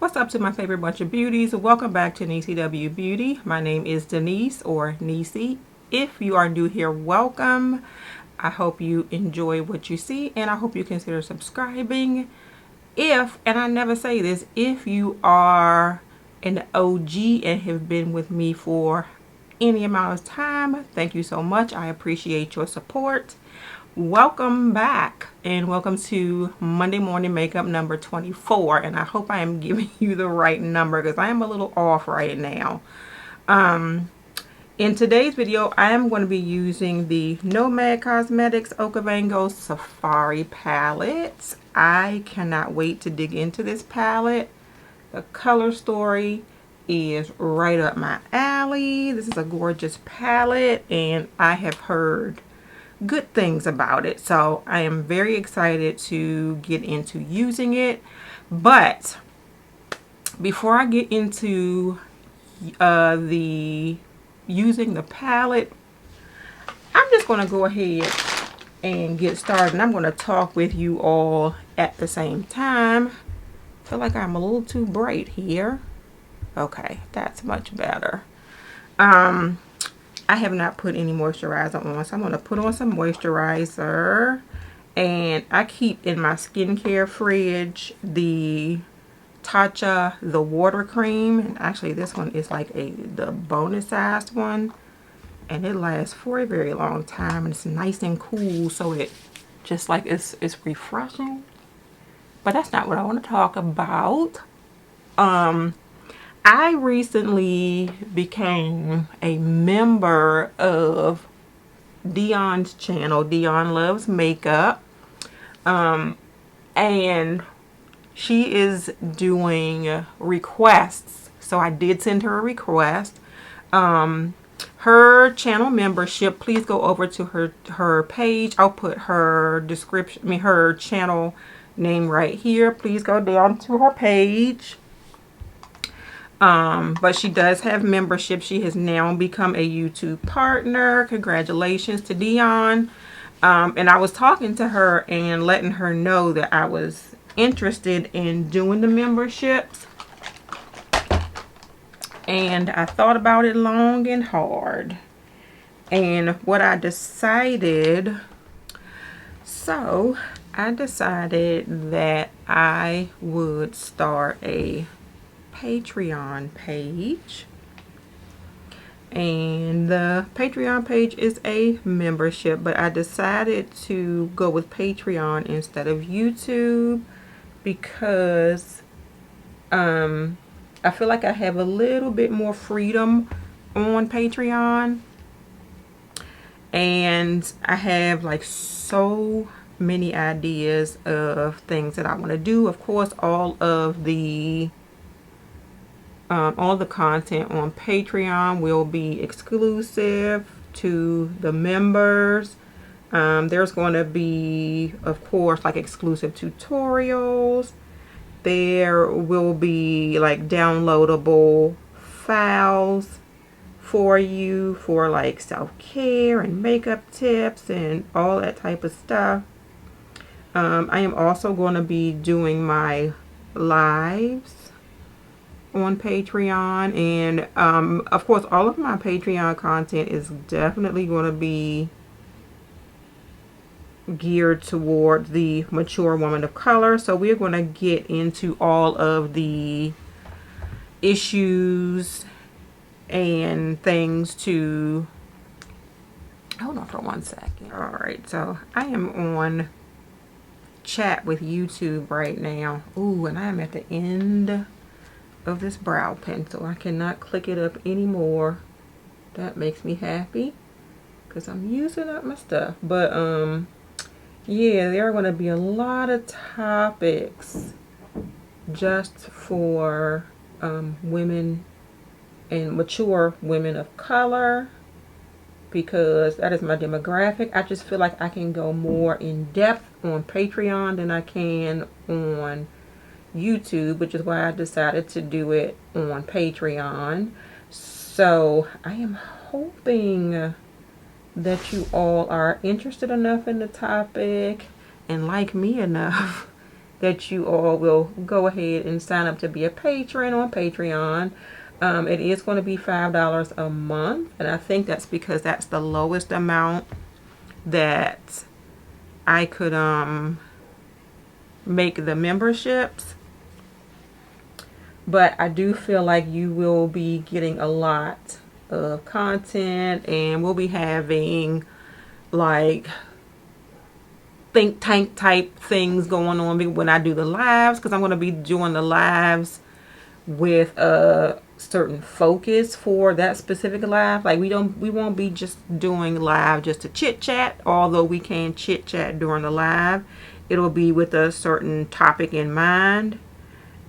What's up to my favorite bunch of beauties? Welcome back to NCW Beauty. My name is Denise or Nisi. If you are new here, welcome. I hope you enjoy what you see and I hope you consider subscribing. If, and I never say this, if you are an OG and have been with me for any amount of time, thank you so much. I appreciate your support. Welcome back and welcome to Monday morning makeup number 24, and I hope I am giving you the right number because I am a little off right now. In today's video I am going to be using the Nomad Cosmetics Okavango Safari palette. I cannot wait to dig into this palette. The color story is right up my alley. This is a gorgeous palette and I have heard good things about it, so I am very excited to get into using it. But before I get into the using the palette, I'm just going to go ahead and get started, and I'm going to talk with you all at the same time. I feel like I'm a little too bright here. Okay, that's much better. I have not put any moisturizer on, so I'm going to put on some moisturizer. And I keep in my skincare fridge the Tatcha the water cream, and actually this one is like the bonus sized one, and it lasts for a very long time and it's nice and cool, so it just like it's refreshing. But that's not what I want to talk about. I recently became a member of Dion's channel, Dion Loves Makeup, and she is doing requests. So I did send her a request. Her channel membership, please go over to her page. I'll put her description, her channel name right here. Please go down to her page. But she does have membership. She has now become a YouTube partner. Congratulations to Dion. And I was talking to her and letting her know that I was interested in doing the memberships. And I thought about it long and hard. And what I decided, I decided that I would start a Patreon page, and the Patreon page is a membership, but I decided to go with Patreon instead of YouTube because I feel like I have a little bit more freedom on Patreon, and I have like so many ideas of things that I want to do. Of course, all the content on Patreon will be exclusive to the members. There's going to be, of course, like exclusive tutorials. There will be like downloadable files for you for like self-care and makeup tips and all that type of stuff. I am also going to be doing my lives on Patreon, and of course all of my Patreon content is definitely going to be geared toward the mature woman of color. So we're going to get into all of the issues and things to hold on for 1 second. All right, so I am on chat with YouTube right now. Ooh, and I am at the end of this brow pencil. I cannot click it up anymore. That makes me happy because I'm using up my stuff. But yeah, there are going to be a lot of topics just for women and mature women of color, because that is my demographic. I just feel like I can go more in depth on Patreon than I can on YouTube, which is why I decided to do it on Patreon. So I am hoping that you all are interested enough in the topic and like me enough that you all will go ahead and sign up to be a patron on Patreon. It is going to be $5 a month, and I think that's because that's the lowest amount that I could make the memberships. But I do feel like you will be getting a lot of content, and we'll be having like think tank type things going on when I do the lives, because I'm going to be doing the lives with a certain focus for that specific live. Like we won't be just doing live just to chit chat, although we can chit chat during the live. It'll be with a certain topic in mind,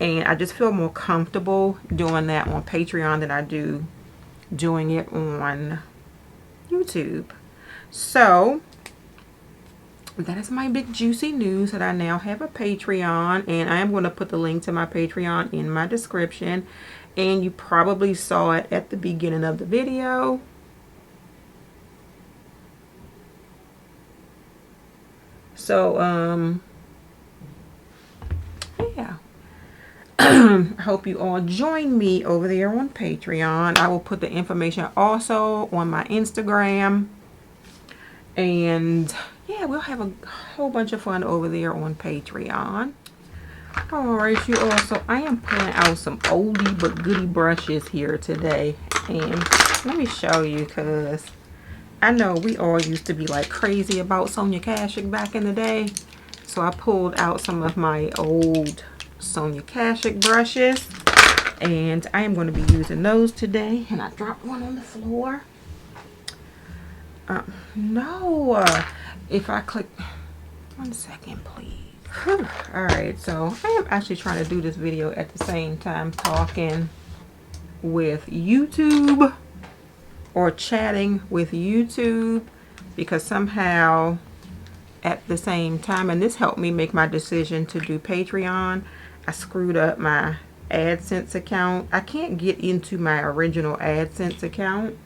and I just feel more comfortable doing that on Patreon than I do doing it on YouTube. So that is my big juicy news, that I now have a Patreon, and I am going to put the link to my Patreon in my description, and you probably saw it at the beginning of the video. So yeah. I hope you all join me over there on Patreon. I will put the information also on my Instagram, and yeah, we'll have a whole bunch of fun over there on Patreon. Alright, you all, so I am pulling out some oldie but goodie brushes here today, and let me show you, because I know we all used to be like crazy about Sonia Kashuk back in the day. So I pulled out some of my old Sonia Kashuk brushes, and I am going to be using those today. And I dropped one on the floor. If I click, 1 second please. Alright, so I am actually trying to do this video at the same time talking with YouTube or chatting with YouTube, because somehow at the same time, and this helped me make my decision to do Patreon, I screwed up my AdSense account. I can't get into my original AdSense account,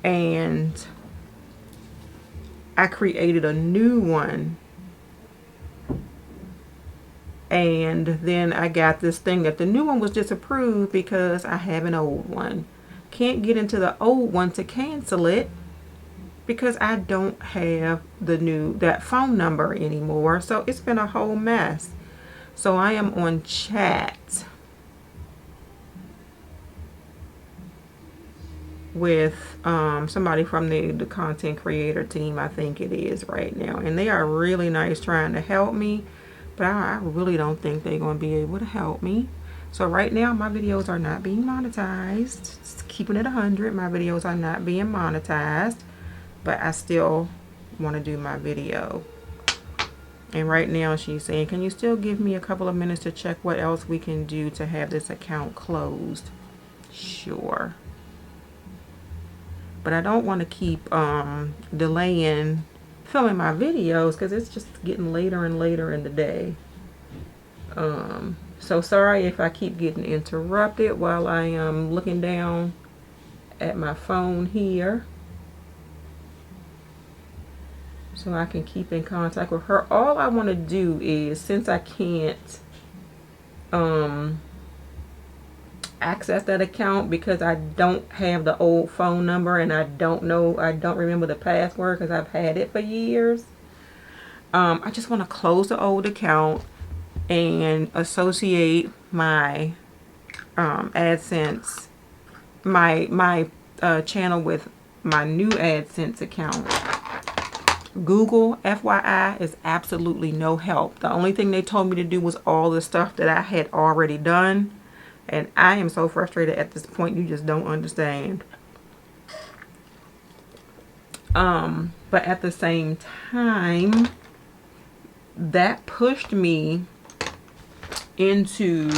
and I created a new one, and then I got this thing that the new one was disapproved because I have an old one. Can't get into the old one to cancel it because I don't have that phone number anymore. So it's been a whole mess. So I am on chat with somebody from the content creator team, I think it is right now, and they are really nice trying to help me, but I really don't think they're going to be able to help me. So right now my videos are not being monetized. Just keeping it 100, my videos are not being monetized, but I still want to do my video. And right now she's saying, can you still give me a couple of minutes to check what else we can do to have this account closed? Sure. But I don't want to keep delaying filming my videos, because it's just getting later and later in the day. So sorry if I keep getting interrupted while I am looking down at my phone here, so I can keep in contact with her. All I want to do is, since I can't access that account because I don't have the old phone number, and I don't remember the password because I've had it for years, I just want to close the old account and associate my AdSense, my channel with my new AdSense account. Google, FYI, is absolutely no help. The only thing they told me to do was all the stuff that I had already done, and I am so frustrated at this point, you just don't understand. But at the same time, that pushed me into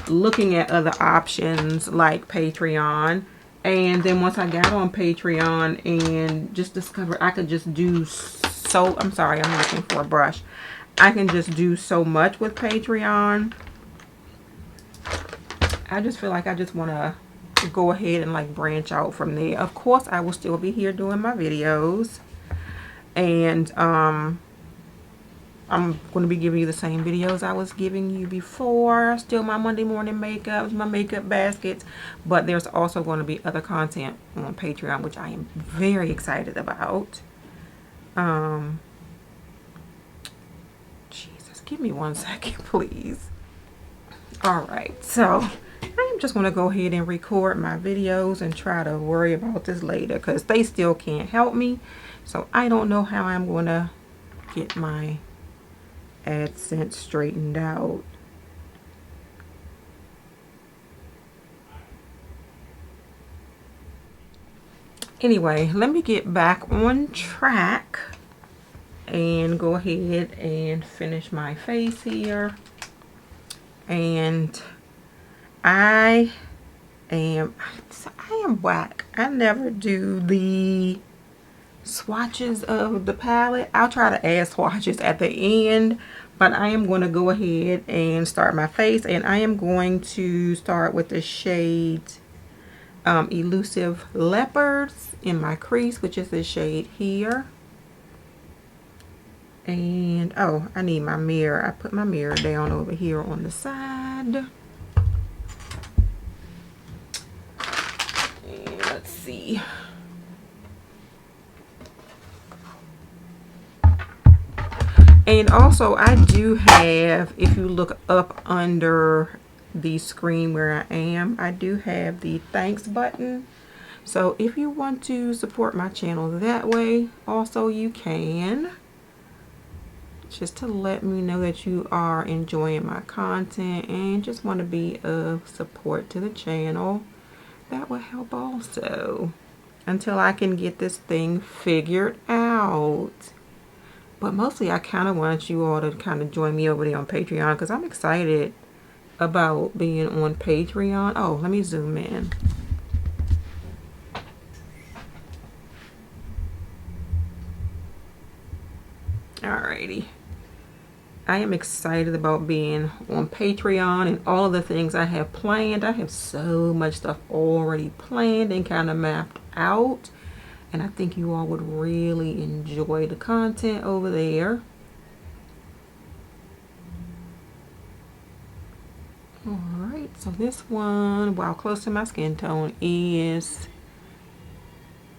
looking at other options like Patreon. And then once I got on Patreon and just discovered I could just do I'm sorry, I'm looking for a brush. I can just do so much with Patreon. I just feel like I just want to go ahead and like branch out from there. Of course, I will still be here doing my videos. And I'm going to be giving you the same videos I was giving you before. Still my Monday morning makeups, my makeup baskets. But there's also going to be other content on Patreon, which I am very excited about. Jesus, give me 1 second, please. Alright, so I'm just going to go ahead and record my videos and try to worry about this later, because they still can't help me. So I don't know how I'm going to get my AdSense straightened out. Anyway, let me get back on track and go ahead and finish my face here. And I am whack. I never do the swatches of the palette. I'll try to add swatches at the end, but I am going to go ahead and start my face, and I am going to start with the shade Elusive Leopards in my crease, which is the shade here. And oh, I need my mirror. I put my mirror down over here on the side. And let's see. And also I do have, if you look up under the screen where I am, I do have the thanks button. So if you want to support my channel that way, also you can. Just to let me know that you are enjoying my content and just want to be of support to the channel. That will help also, until I can get this thing figured out. But mostly I kind of want you all to kind of join me over there on Patreon, because I'm excited about being on Patreon. Oh, let me zoom in. Alrighty. I am excited about being on Patreon and all of the things I have planned. I have so much stuff already planned and kind of mapped out. And I think you all would really enjoy the content over there. Alright, so this one, while close to my skin tone, is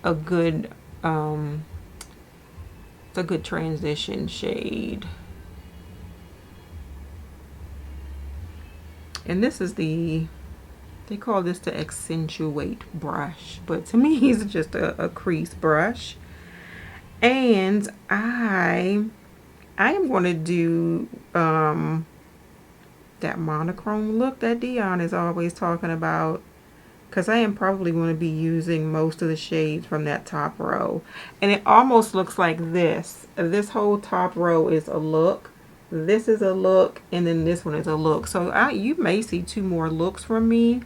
a good it's a good transition shade. And this is the, they call this the accentuate brush, but to me it's just a crease brush. And I am going to do that monochrome look that Dion is always talking about, because I am probably going to be using most of the shades from that top row. And it almost looks like this. This whole top row is a look. This is a look, and then this one is a look. So you may see 2 more looks from me.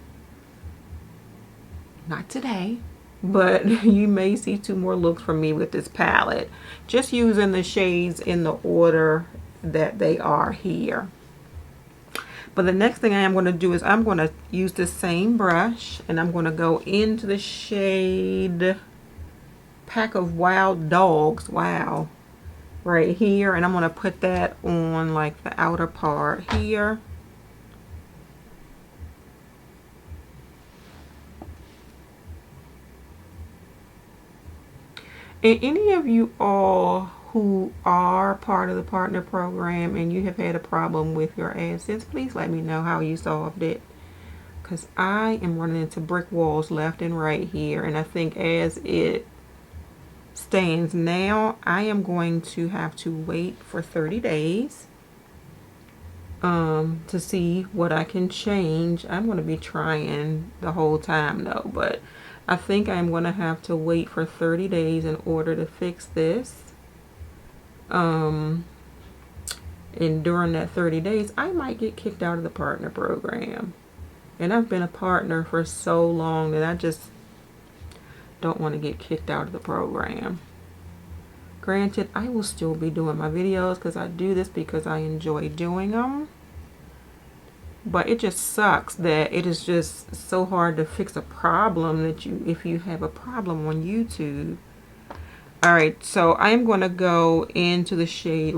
Not today, but you may see 2 more looks from me with this palette. Just using the shades in the order that they are here. But the next thing I am going to do is I'm going to use the same brush, and I'm going to go into the shade Pack of Wild Dogs. Wow. Right here, and I'm going to put that on like the outer part here. And any of you all who are part of the partner program and you have had a problem with your AdSense, please let me know how you solved it, because I am running into brick walls left and right here. And I think as it stands now, I am going to have to wait for 30 days to see what I can change. I'm going to be trying the whole time though, but I think I'm going to have to wait for 30 days in order to fix this. And during that 30 days, I might get kicked out of the partner program. And I've been a partner for so long that I just don't want to get kicked out of the program. Granted, I will still be doing my videos because I do this because I enjoy doing them. But it just sucks that it is just so hard to fix a problem that if you have a problem on YouTube, Alright, so I am going to go into the shade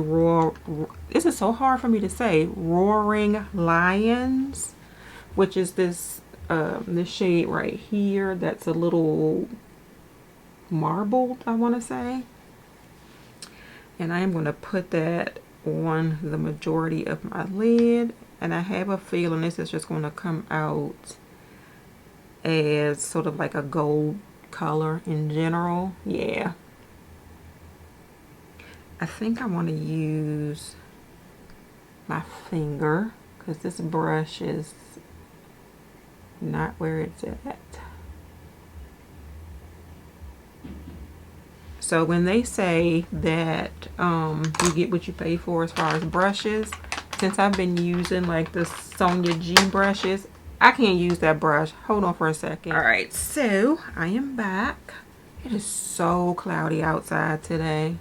this is so hard for me to say, Roaring Lions, which is this shade right here that's a little marbled, I want to say. And I am going to put that on the majority of my lid, and I have a feeling this is just going to come out as sort of like a gold color in general. Yeah. I think I want to use my finger because this brush is not where it's at. So when they say that you get what you pay for as far as brushes, since I've been using like the Sonia G brushes, I can't use that brush. Hold on for a second. All right, so I am back. It is so cloudy outside today.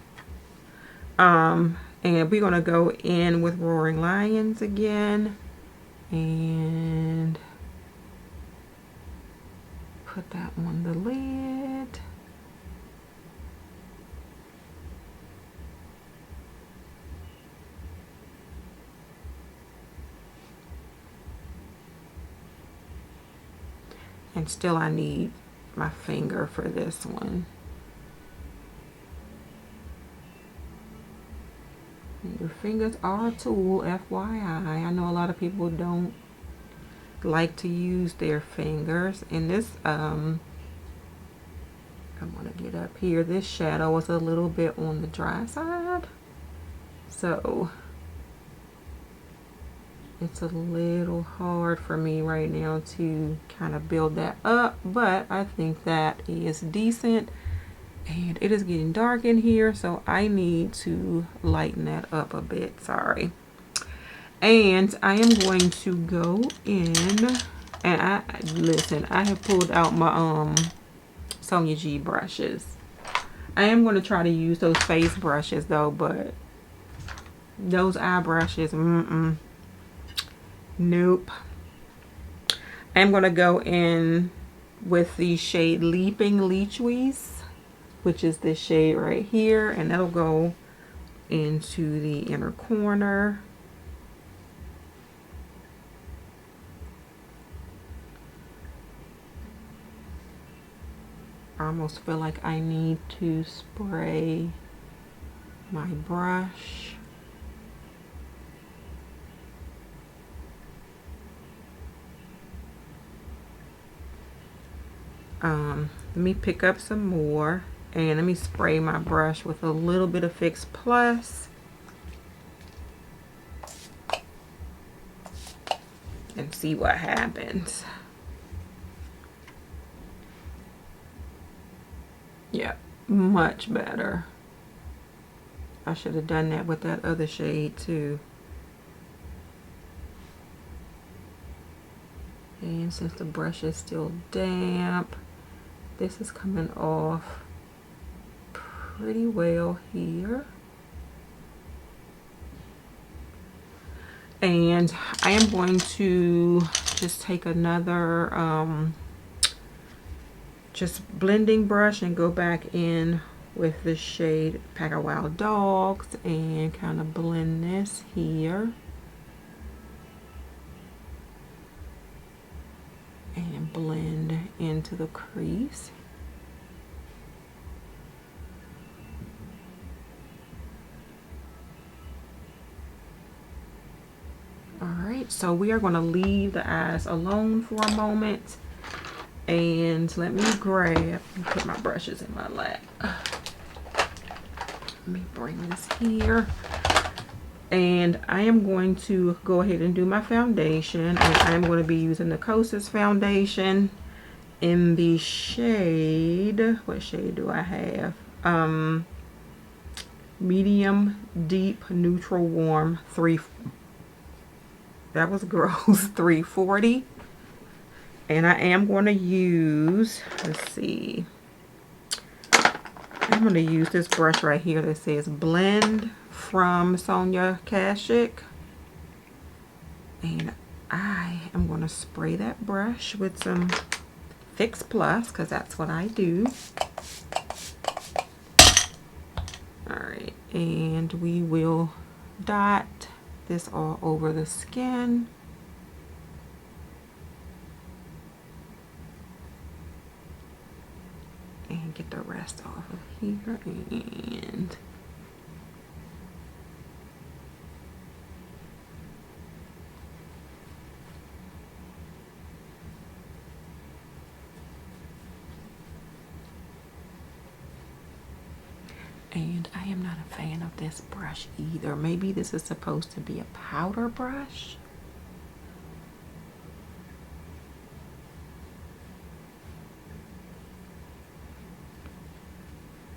And we're gonna go in with Roaring Lions again and put that on the lid. And still I need my finger for this one. Your fingers are a tool, FYI. I know a lot of people don't like to use their fingers. And this, I'm gonna get up here. This shadow was a little bit on the dry side, so it's a little hard for me right now to kind of build that up, but I think that is decent. And it is getting dark in here, so I need to lighten that up a bit. Sorry. And I am going to go in, and listen, I have pulled out my Sonia G brushes. I am going to try to use those face brushes though, but those eye brushes, nope. I'm going to go in with the shade Leaping Leechwees, which is this shade right here, and that'll go into the inner corner. I almost feel like I need to spray my brush. Let me pick up some more. And let me spray my brush with a little bit of Fix Plus. And see what happens. Yeah, much better. I should have done that with that other shade too. And since the brush is still damp, this is coming off pretty well here. And I am going to just take another just blending brush and go back in with the shade Pack of Wild Dogs and kind of blend this here. And blend into the crease. Alright, so we are going to leave the eyes alone for a moment. And let me put my brushes in my lap. Let me bring this here. And I am going to go ahead and do my foundation. And I'm going to be using the Kosas foundation in the shade, what shade do I have? Medium Deep Neutral Warm 3. That was gross. 340. And I am going to use, let's see. I'm going to use this brush right here that says Blend from Sonia Kashuk. And I am going to spray that brush with some Fix Plus, because that's what I do. And we will dot this all over the skin. And get the rest off of here. And I am not a fan of this brush either. Maybe this is supposed to be a powder brush.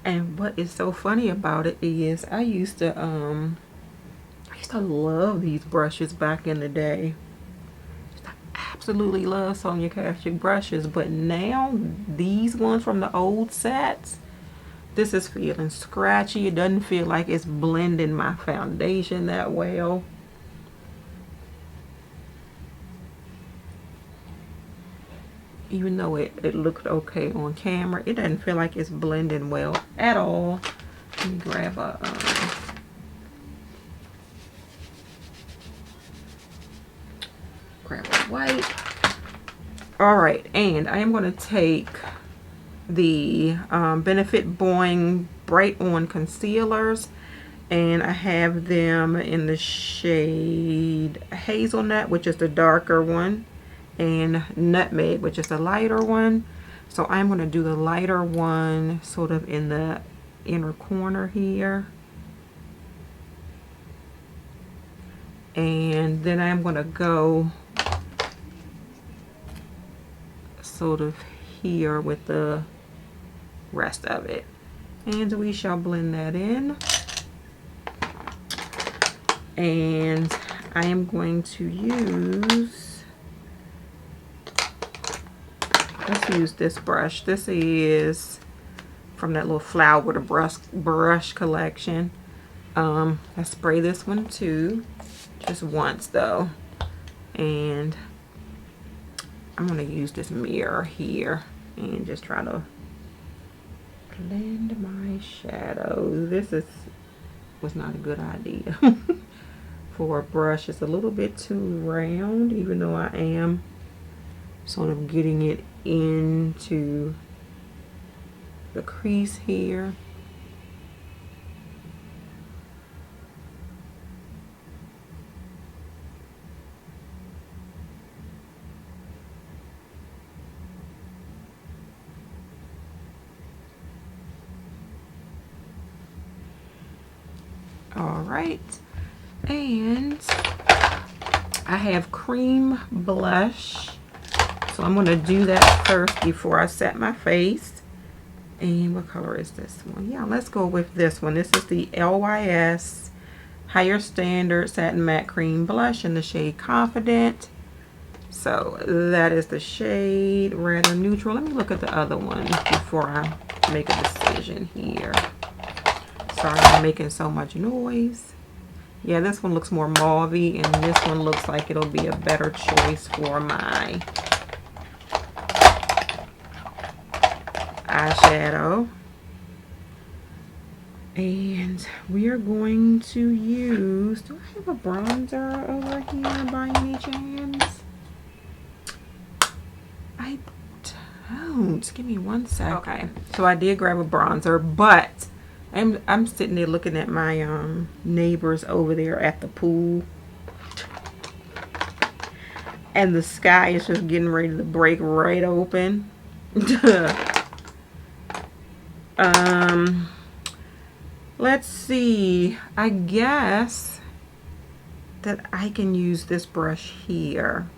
And what is so funny about it is I used to love these brushes back in the day. I absolutely love Sonia Kashuk brushes, but now these ones from the old sets, this is feeling scratchy. It doesn't feel like it's blending my foundation that well. Even though it looked okay on camera, it doesn't feel like it's blending well at all. Let me grab a white. All right, and I am going to take the Benefit Boing Bright On Concealers, and I have them in the shade Hazelnut, which is the darker one, and Nutmeg, which is the lighter one. So I'm going to do the lighter one sort of in the inner corner here. And then I'm going to go sort of here with the rest of it. And we shall blend that in. And I am going to use, let's use this brush. This is from that little Flower with a brush collection. I spray this one too, just once though. And I'm going to use this mirror here and just try to blend my shadows. This was not a good idea for a brush. It's a little bit too round, even though I am sort of getting it into the crease here. All right, and I have cream blush, so I'm going to do that first before I set my face. And what color is this one? Yeah, let's go with this one. This is the LYS Higher Standard Satin Matte Cream Blush in the shade Confident. So that is the shade, rather neutral. Let me look at the other one before I make a decision here. Sorry, I'm making so much noise. Yeah, this one looks more mauve-y, and this one looks like it'll be a better choice for my eyeshadow. And we are going to use, do I have a bronzer over here by any chance? I don't. Give me one second. Okay, so I did grab a bronzer, but I'm sitting there looking at my neighbors over there at the pool, and the sky is just getting ready to break right open. Let's see. I guess that I can use this brush here.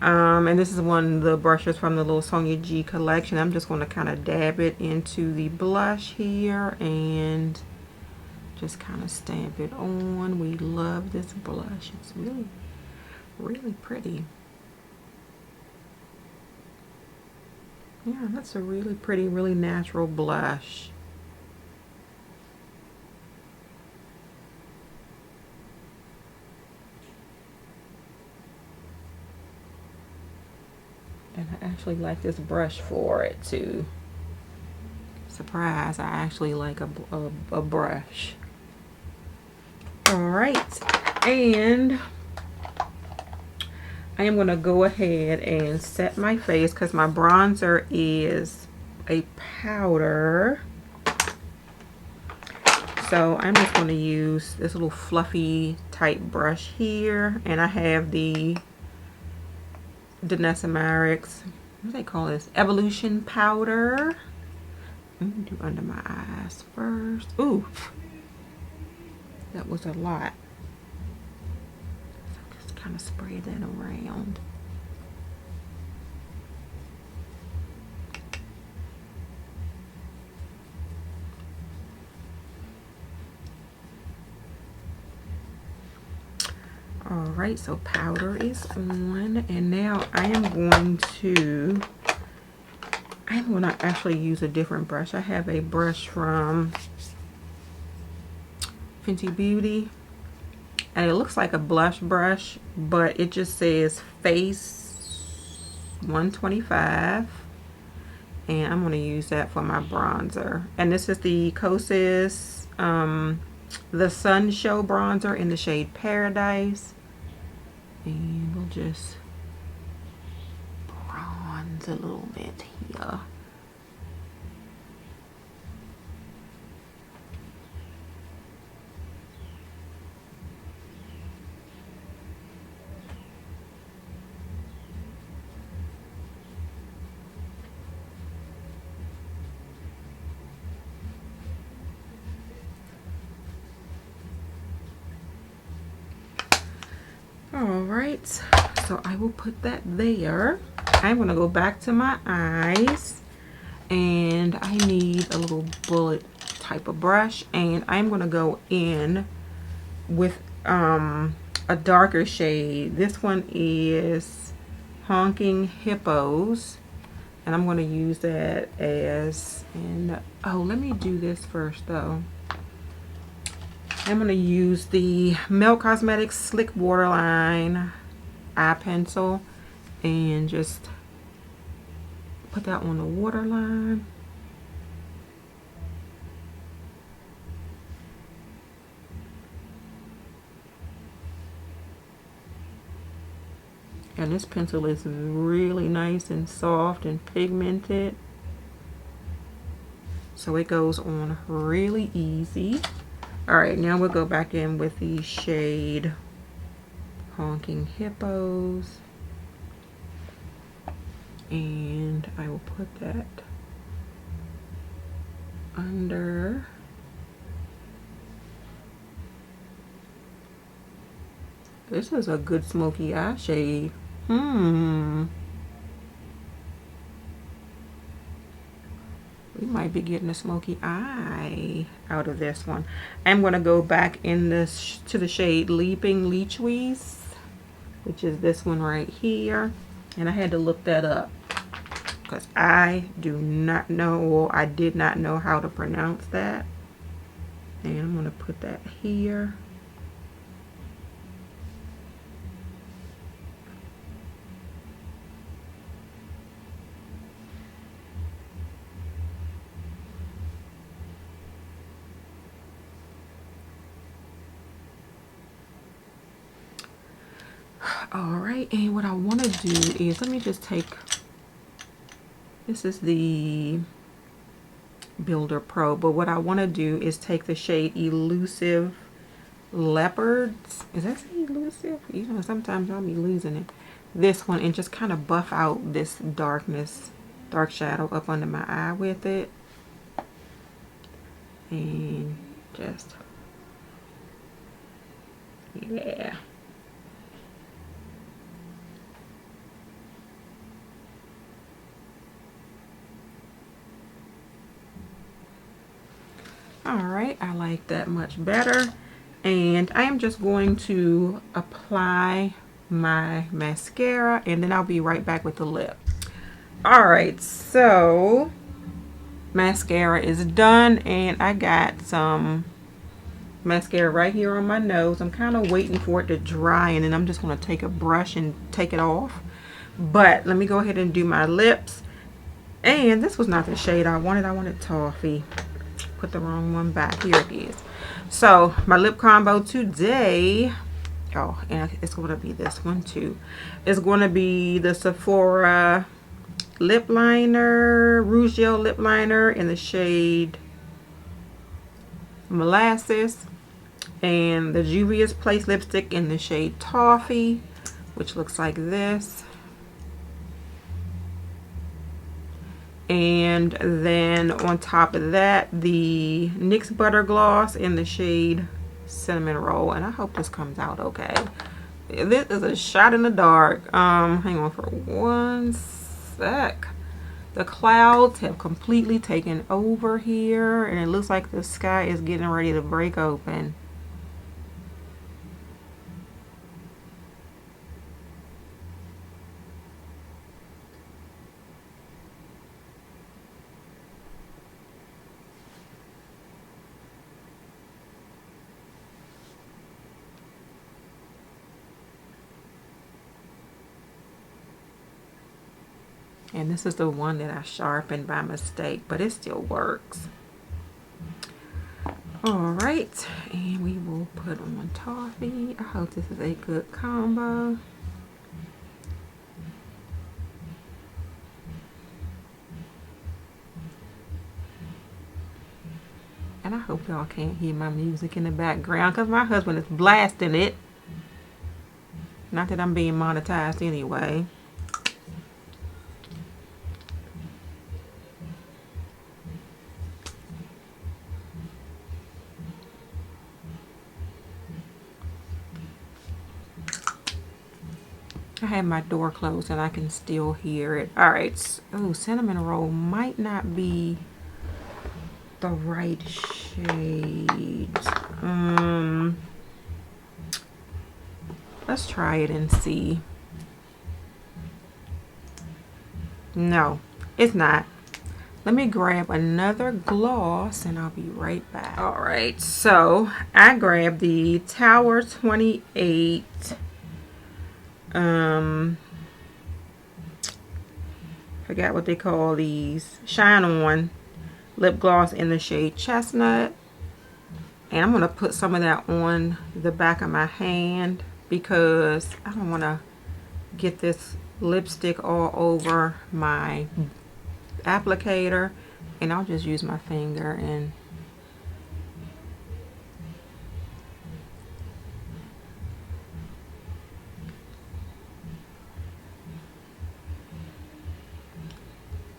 And this is one of the brushes from the little Sonia G collection. I'm just going to kind of dab it into the blush here and just kind of stamp it on. We love this blush. It's really, really pretty. Yeah, that's a really pretty, really natural blush. And I actually like this brush for it too. Surprise, I actually like a brush. right, and I am going to go ahead and set my face because my bronzer is a powder. So I'm just going to use this little fluffy type brush here, and I have the Marix, what do they call this? Evolution powder. I'm going to do under my eyes first. Ooh, that was a lot. So just kind of spray that around. Alright, so powder is on, and now I am going to actually use a different brush. I have a brush from Fenty Beauty, and it looks like a blush brush, but it just says face 125, and I'm going to use that for my bronzer. And this is the Kosas the Sun Show bronzer in the shade Paradise. And we'll just bronze a little bit here. Alright, so I will put that there. I'm going to go back to my eyes, and I need a little bullet type of brush, and I'm going to go in with a darker shade. This one is Honking Hippos, and I'm going to use that as, and oh, let me do this first though. I'm going to use the Milk Cosmetics Slick Waterline eye pencil and just put that on the waterline. And this pencil is really nice and soft and pigmented, so it goes on really easy. Alright, now we'll go back in with the shade Honking Hippos, and I will put that under. This is a good smoky eye shade. We might be getting a smoky eye out of this one. I'm going to go back in this to the shade Leaping Leechwees, which is this one right here. And I had to look that up because I do not know, or I did not know how to pronounce that. And I'm going to put that here. Alright, and what I want to do is, let me just take, this is the Builder Pro, but what I want to do is take the shade Elusive Leopards. Is that elusive? You know, sometimes I'll be losing it. This one, and just kind of buff out this dark shadow up under my eye with it. And just, yeah. Alright, I like that much better. And I am just going to apply my mascara, and then I'll be right back with the lip. Alright, so mascara is done, and I got some mascara right here on my nose. I'm kind of waiting for it to dry, and then I'm just going to take a brush and take it off. But let me go ahead and do my lips. And this was not the shade I wanted. I wanted Toffee. Put the wrong one back. Here it is. So my lip combo today, oh, and it's going to be this one too. It's going to be the Sephora lip liner, Rouge Gel lip liner in the shade Molasses, and the Juvia's Place lipstick in the shade Toffee, which looks like this. And then on top of that, the NYX Butter Gloss in the shade Cinnamon Roll. And I hope this comes out okay. This is a shot in the dark. Hang on for one sec. The clouds have completely taken over here, and it looks like the sky is getting ready to break open. And this is the one that I sharpened by mistake, but it still works. Alright, and we will put on Toffee. I hope this is a good combo. And I hope y'all can't hear my music in the background because my husband is blasting it. Not that I'm being monetized anyway. I have my door closed and I can still hear it. Alright. Oh, Cinnamon Roll might not be the right shade. Let's try it and see. No, it's not. Let me grab another gloss and I'll be right back. Alright, so I grabbed the Tower 28 forgot what they call these, Shine On lip gloss in the shade Chestnut, and I'm going to put some of that on the back of my hand because I don't want to get this lipstick all over my applicator, and I'll just use my finger and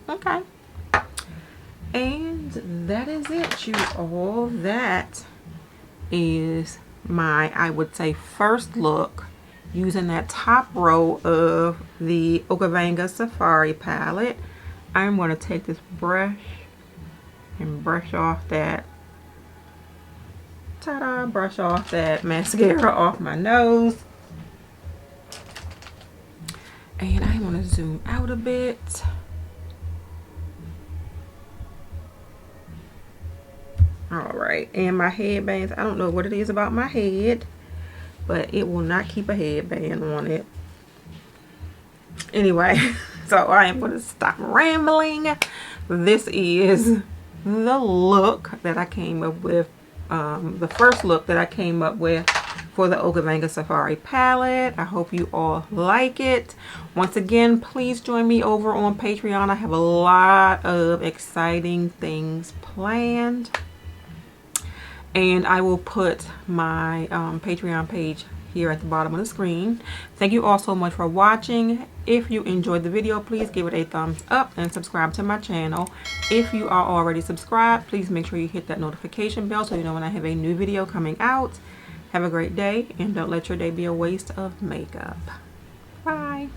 okay. And that is it, you all. That is my, I would say, first look using that top row of the Okavango Safari palette. I'm going to take this brush and brush off that, ta-da, brush off that mascara off my nose. And I want to zoom out a bit. Alright, and my headbands, I don't know what it is about my head, but it will not keep a headband on it. Anyway, so I am going to stop rambling. This is the look that I came up with, the first look that I came up with for the Okavango Safari palette. I hope you all like it. Once again, please join me over on Patreon. I have a lot of exciting things planned. And I will put my Patreon page here at the bottom of the screen. Thank you all so much for watching. If you enjoyed the video, please give it a thumbs up and subscribe to my channel. If you are already subscribed, please make sure you hit that notification bell so you know when I have a new video coming out. Have a great day, and don't let your day be a waste of makeup. Bye.